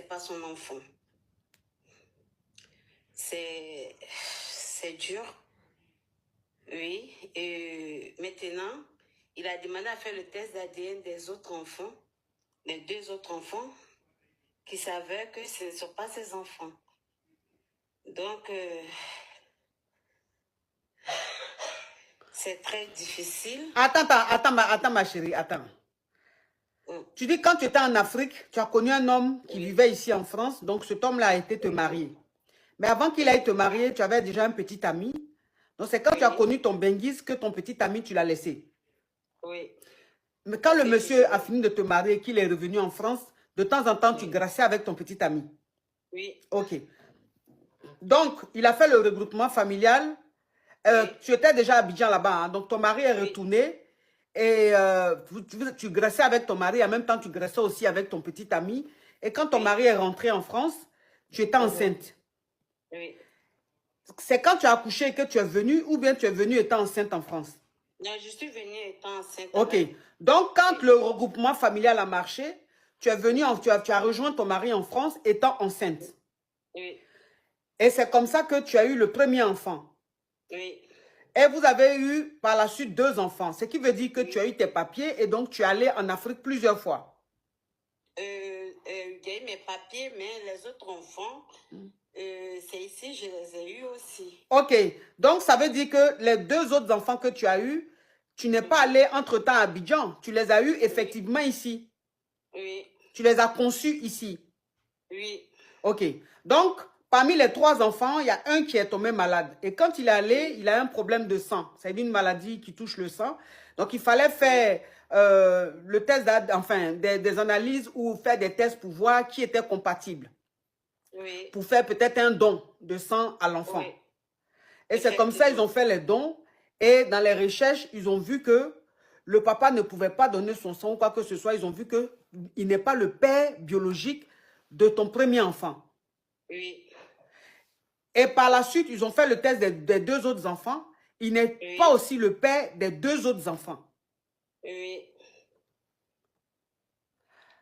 pas son enfant. C'est dur, oui. Et maintenant, il a demandé à faire le test d'ADN des autres enfants, les 2 autres enfants, qui savaient que ce ne sont pas ses enfants. Donc, c'est très difficile. Attends, ma chérie, attends. Tu dis quand tu étais en Afrique, tu as connu un homme qui vivait ici en France, donc cet homme-là a été te marier. Mais avant qu'il aille te marier, tu avais déjà un petit ami. Donc c'est quand tu as connu ton Benguis que ton petit ami, tu l'as laissé. Oui. Mais quand le monsieur a fini de te marier, qu'il est revenu en France, de temps en temps, tu grassais avec ton petit ami. Oui. Ok. Donc, il a fait le regroupement familial. Tu étais déjà à Abidjan là-bas, hein, donc ton mari est retourné. Et tu graissais avec ton mari, en même temps tu graissais aussi avec ton petit ami. Et quand ton mari est rentré en France, tu étais enceinte. Oui. C'est quand tu as accouché que tu es venue ou bien tu es venue étant enceinte en France? Non, je suis venue étant enceinte. Ok. Donc, quand le regroupement familial a marché, tu es venu, tu as rejoint ton mari en France étant enceinte. Oui. Et c'est comme ça que tu as eu le premier enfant. Oui. Et vous avez eu par la suite 2 enfants. Ce qui veut dire que tu as eu tes papiers et donc tu es allé en Afrique plusieurs fois. J'ai eu mes papiers, mais les autres enfants, c'est ici, je les ai eus aussi. Ok. Donc, ça veut dire que les 2 autres enfants que tu as eus, tu n'es pas allé entre-temps à Abidjan. Tu les as eus effectivement ici. Oui. Tu les as conçus ici. Oui. Ok. Donc, parmi les 3 enfants, il y a un qui est tombé malade. Et quand il est allé, il a un problème de sang. C'est une maladie qui touche le sang. Donc, il fallait faire le test, enfin, des analyses ou faire des tests pour voir qui était compatible. Oui. Pour faire peut-être un don de sang à l'enfant. Oui. Et c'est comme ça, ils ont fait les dons. Et dans les recherches, ils ont vu que le papa ne pouvait pas donner son sang ou quoi que ce soit. Ils ont vu qu'il n'est pas le père biologique de ton premier enfant. Oui. Et par la suite, ils ont fait le test des 2 autres enfants. Il n'est pas aussi le père des 2 autres enfants. Oui.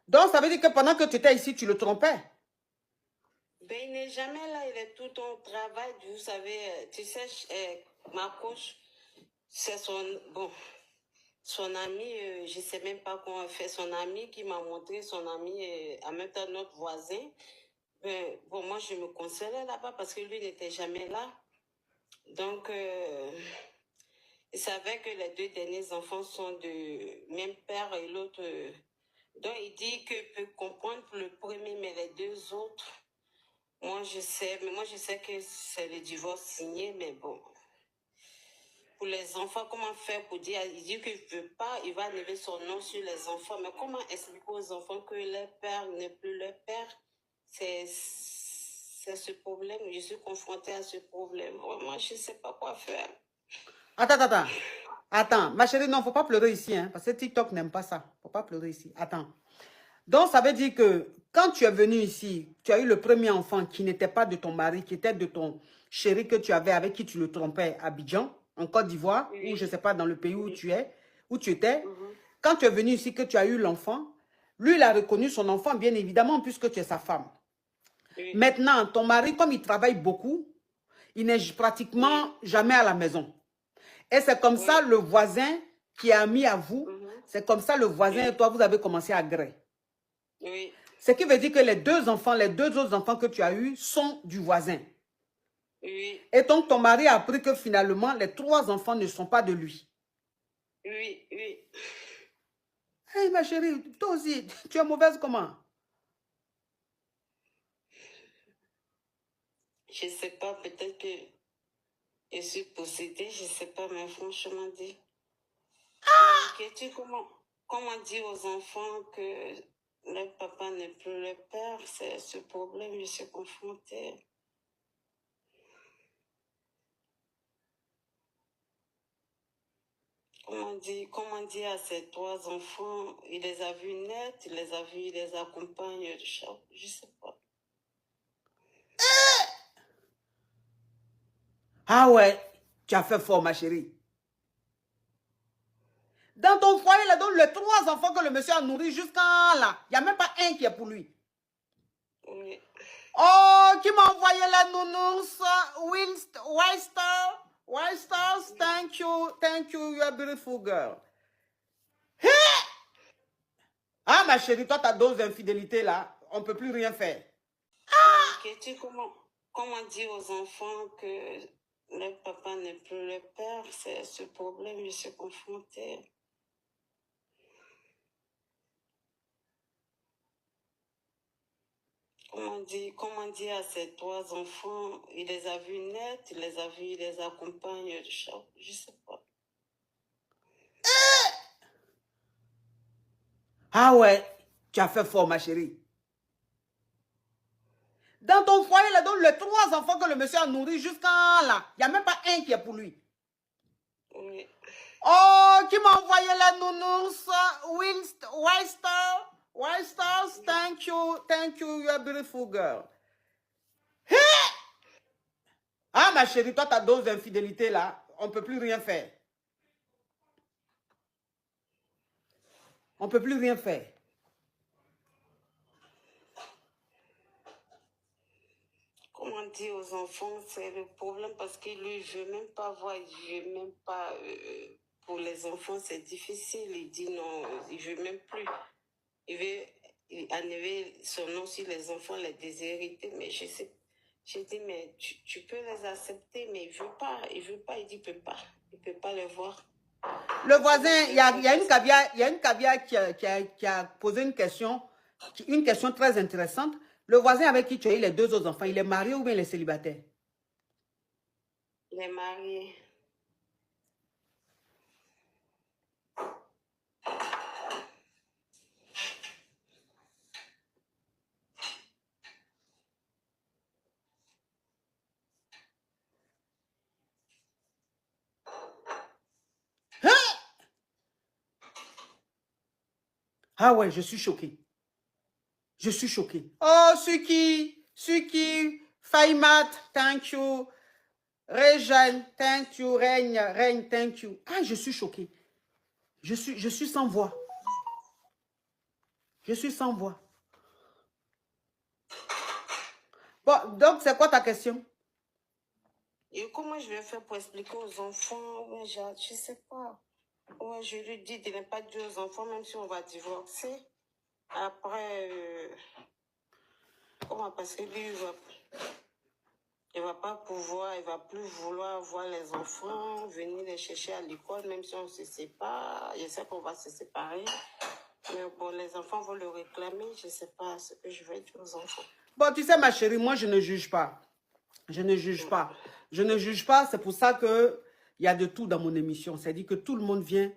Donc, ça veut dire que pendant que tu étais ici, tu le trompais. Ben, il n'est jamais là, il est tout au travail. Vous savez, tu sais, ma coach, c'est son ami, je ne sais même pas comment faire, son ami qui m'a montré, son ami, en même temps notre voisin. Ben, bon, moi, je me consolais là-bas parce que lui n'était jamais là. Donc, il savait que les 2 derniers enfants sont de même père et l'autre. Donc, il dit qu'il peut comprendre pour le premier, mais les 2 autres, moi, je sais que c'est le divorce signé, mais bon. Pour les enfants, comment faire pour dire, il dit qu'il ne veut pas, il va lever son nom sur les enfants, mais comment expliquer aux enfants que leur père n'est plus leur père? C'est ce problème, je suis confrontée à ce problème. Vraiment, je ne sais pas quoi faire. Attends, ma chérie, non, il ne faut pas pleurer ici, hein, parce que TikTok n'aime pas ça. Il ne faut pas pleurer ici. Attends. Donc, ça veut dire que quand tu es venu ici, tu as eu le premier enfant qui n'était pas de ton mari, qui était de ton chéri que tu avais, avec qui tu le trompais à Abidjan, en Côte d'Ivoire, ou je ne sais pas, dans le pays où tu es, où tu étais. Quand tu es venu ici, que tu as eu l'enfant, lui, il a reconnu son enfant, bien évidemment, puisque tu es sa femme. Maintenant, ton mari, comme il travaille beaucoup, il n'est pratiquement jamais à la maison. Et c'est comme ça, le voisin qui est ami à vous, c'est comme ça, le voisin et toi, vous avez commencé à gré. Oui. Ce qui veut dire que les 2 enfants, les 2 autres enfants que tu as eus sont du voisin. Oui. Et donc, ton mari a appris que finalement, les 3 enfants ne sont pas de lui. Oui, oui. Hey, ma chérie, toi aussi, tu es mauvaise comment? Je ne sais pas, peut-être que je suis possédée, je ne sais pas, mais franchement dit. Comment dire aux enfants que leur papa n'est plus leur père, c'est ce problème, je suis confrontée. Comment dire à ces 3 enfants, il les a vus naître, il les a vus, il les accompagne, je ne sais pas. Ah ouais, tu as fait fort, ma chérie. Dans ton foyer, les 3 enfants que le monsieur a nourris jusqu'à là, il n'y a même pas un qui est pour lui. Oui. Oh, qui m'a envoyé la nounours? White Star? White Stars, thank you, you're a beautiful girl. Ah, ma chérie, toi, ta dose d'infidélité, là, on ne peut plus rien faire. Comment dire aux enfants que le papa n'est plus le père? C'est ce problème, je suis confrontée. Comment dire à ces 3 enfants, il les a vus naître, il les a vus, il les accompagne, je sais pas. Ah ouais, tu as fait fort, ma chérie. Dans ton foyer, là, donc les 3 enfants que le monsieur a nourris jusqu'à là, il n'y a même pas un qui est pour lui. Oui. Oh, qui m'a envoyé la nounours? White Star? White Stars, thank you, you're a beautiful girl. Ah, ma chérie, toi, ta dose d'infidélité, là, on ne peut plus rien faire. On ne peut plus rien faire. Comment dire aux enfants, c'est le problème parce que lui, je ne veux même pas voir, je veux même pas... pour les enfants, c'est difficile. Il dit non, il ne veut même plus. Il veut enlever son nom sur les enfants, les déshérités, mais je sais. J'ai dit, mais tu peux les accepter, mais il ne veut pas. Il dit, il ne peut pas les voir. Le voisin, il y a une caviar qui a posé une question très intéressante. Le voisin avec qui tu as eu les 2 autres enfants, il est marié ou bien il est célibataire? Il est marié. Ah ouais, je suis choquée. Je suis choquée. Oh, Suki, Faimat, thank you. Réjeanne, thank you. Règne, thank you. Ah, je suis choquée. Je suis sans voix. Je suis sans voix. Bon, donc, c'est quoi ta question? Et comment je vais faire pour expliquer aux enfants? Ouais, je ne sais pas. Ouais, je lui dis de ne pas dire aux enfants, même si on va divorcer. Après, comment? Parce que lui, il va pas pouvoir, il va plus vouloir voir les enfants, venir les chercher à l'école, même si on se sépare. Je sais qu'on va se séparer. Mais bon, les enfants vont le réclamer. Je ne sais pas ce que je vais dire aux enfants. Bon, tu sais, ma chérie, moi, je ne juge pas. Je ne juge pas. Je ne juge pas. C'est pour ça qu'il y a de tout dans mon émission. C'est-à-dire que tout le monde vient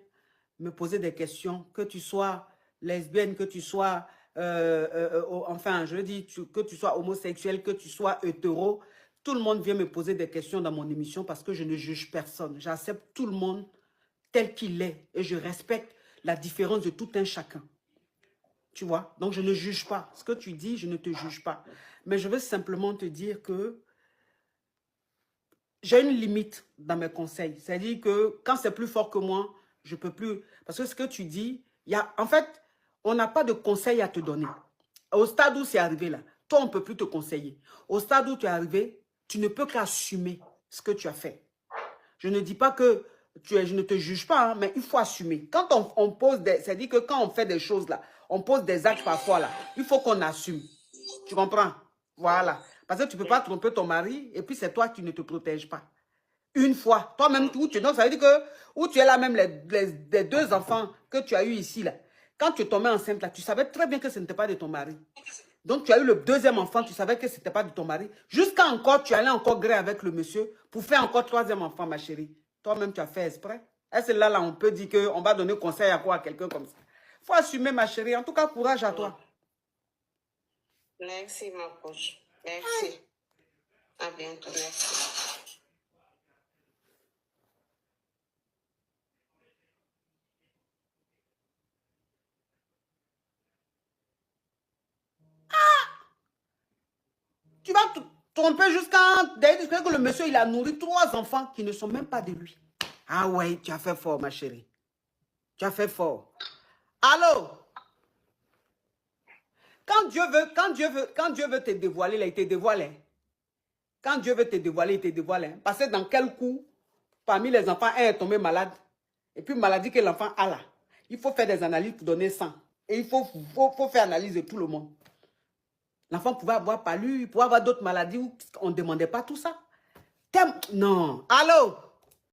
me poser des questions. Que tu sois lesbienne, que tu sois... enfin, je dis que tu sois homosexuel, que tu sois hétéro. Tout le monde vient me poser des questions dans mon émission parce que je ne juge personne. J'accepte tout le monde tel qu'il est et je respecte la différence de tout un chacun. Tu vois? Donc, je ne juge pas. Ce que tu dis, je ne te juge pas. Mais je veux simplement te dire que j'ai une limite dans mes conseils. C'est-à-dire que quand c'est plus fort que moi, je ne peux plus. Parce que ce que tu dis, en fait, on n'a pas de conseils à te donner. Au stade où c'est arrivé là, toi, on ne peut plus te conseiller. Au stade où tu es arrivé, tu ne peux qu'assumer ce que tu as fait. Je ne dis pas que je ne te juge pas, hein, mais il faut assumer. Quand on pose des... C'est-à-dire que quand on fait des choses là, on pose des actes parfois là, il faut qu'on assume. Tu comprends? Voilà. Parce que tu ne peux pas tromper ton mari et puis c'est toi qui ne te protèges pas. Une fois. Toi-même, donc ça veut dire que où tu es là même les 2 enfants que tu as eu ici là. Quand tu es tombée enceinte là, tu savais très bien que ce n'était pas de ton mari. Donc, tu as eu le 2e enfant, tu savais que ce n'était pas de ton mari. Jusqu'à encore, tu allais encore gré avec le monsieur pour faire encore 3e enfant, ma chérie. Toi-même, tu as fait exprès. Est-ce là, on peut dire qu'on va donner conseil à quoi à quelqu'un comme ça? Il faut assumer, ma chérie. En tout cas, courage à toi. Merci, ma coach. Merci. À bientôt. Merci. Tu vas te tromper jusqu'à... D'ailleurs, que le monsieur, il a nourri 3 enfants qui ne sont même pas de lui. Ah ouais, tu as fait fort, ma chérie. Tu as fait fort. Allô? quand Dieu veut te dévoiler, là, il te dévoile. Hein. Quand Dieu veut te dévoiler, il te dévoile. Hein. Parce que dans quel coup, parmi les enfants, un est tombé malade. Et puis, maladie que l'enfant a là. Il faut faire des analyses pour donner sang. Et il faut faire analyse de tout le monde. L'enfant pouvait avoir palu, il pouvait avoir d'autres maladies où on ne demandait pas tout ça. Non. Allô?